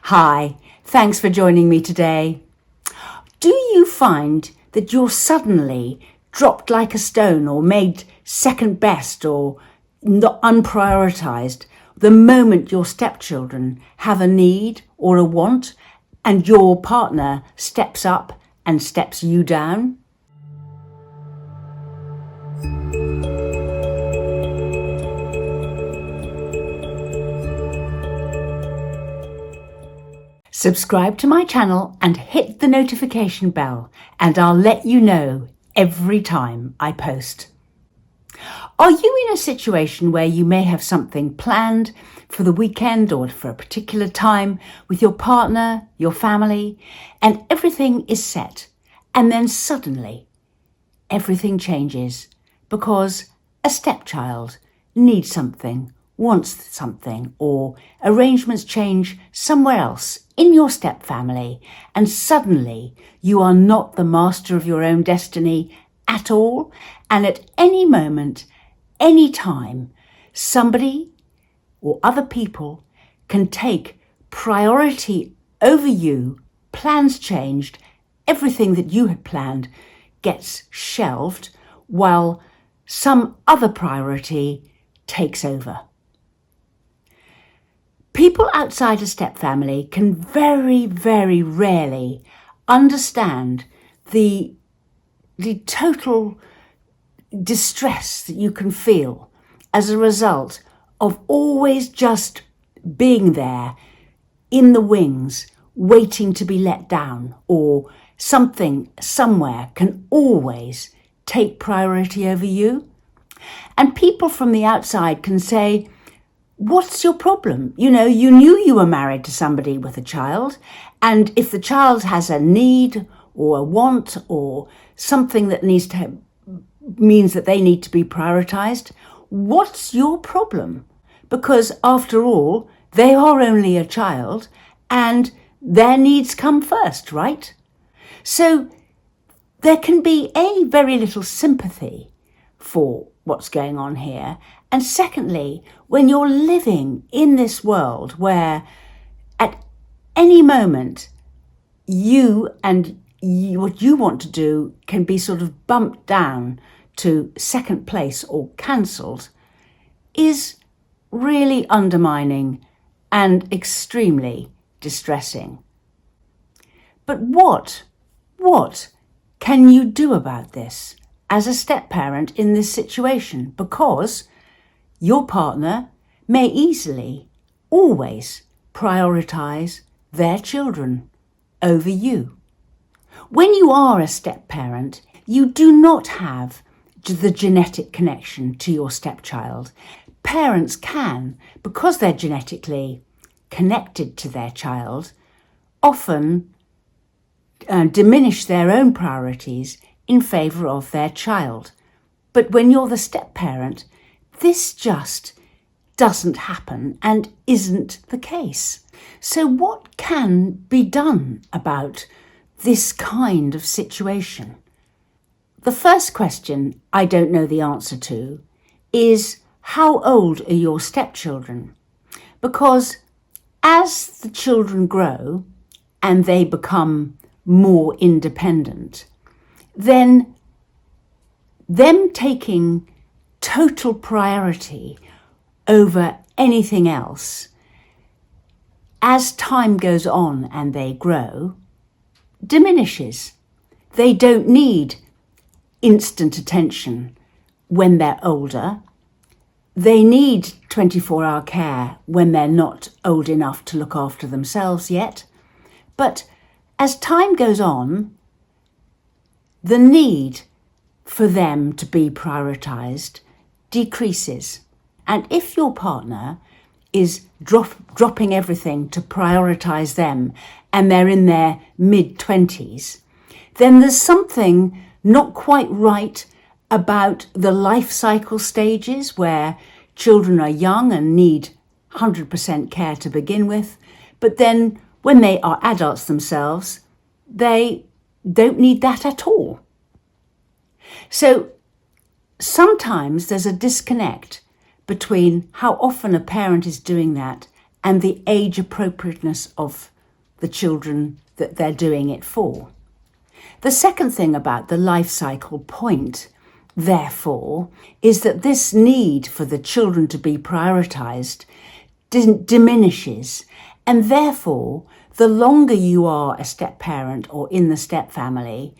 Hi, thanks for joining me today. Do you find that you're suddenly dropped like a stone or made second best or not unprioritised the moment your stepchildren have a need or a want and your partner steps up and steps you down? Subscribe to my channel and hit the notification bell, and I'll let you know every time I post. Are you in a situation where you may have something planned for the weekend or for a particular time with your partner, your family, and everything is set, and then suddenly everything changes because a stepchild needs something, wants something, or arrangements change somewhere else in your step family, and suddenly you are not the master of your own destiny at all, and at any moment, any time, somebody or other people can take priority over you, plans changed, everything that you had planned gets shelved while some other priority takes over. People outside a step family can very, very rarely understand the total distress that you can feel as a result of always just being there in the wings, waiting to be let down, or something somewhere can always take priority over you. And people from the outside can say, what's your problem? You knew you were married to somebody with a child, and if the child has a need or a want or something that means that they need to be prioritized, what's your problem? Because after all, they are only a child and their needs come first, right? So there can be very little sympathy for what's going on here. And secondly, when you're living in this world where at any moment you and what you want to do can be sort of bumped down to second place or cancelled, is really undermining and extremely distressing. But what can you do about this as a step-parent in this situation? Because your partner may easily, always prioritise their children over you. When you are a step-parent, you do not have the genetic connection to your stepchild. Parents can, because they're genetically connected to their child, often diminish their own priorities in favour of their child. But when you're the step-parent, this just doesn't happen and isn't the case. So what can be done about this kind of situation? The first question I don't know the answer to is, how old are your stepchildren? Because as the children grow and they become more independent, then them taking total priority over anything else, as time goes on and they grow, diminishes. They don't need instant attention when they're older. They need 24-hour care when they're not old enough to look after themselves yet. But as time goes on, the need for them to be prioritised decreases. And if your partner is dropping everything to prioritise them and they're in their mid-20s, then there's something not quite right about the life cycle stages where children are young and need 100% care to begin with, but then when they are adults themselves, they don't need that at all. So sometimes there's a disconnect between how often a parent is doing that and the age appropriateness of the children that they're doing it for. The second thing about the life cycle point, therefore, is that this need for the children to be prioritised diminishes, and therefore, the longer you are a step parent or in the step family,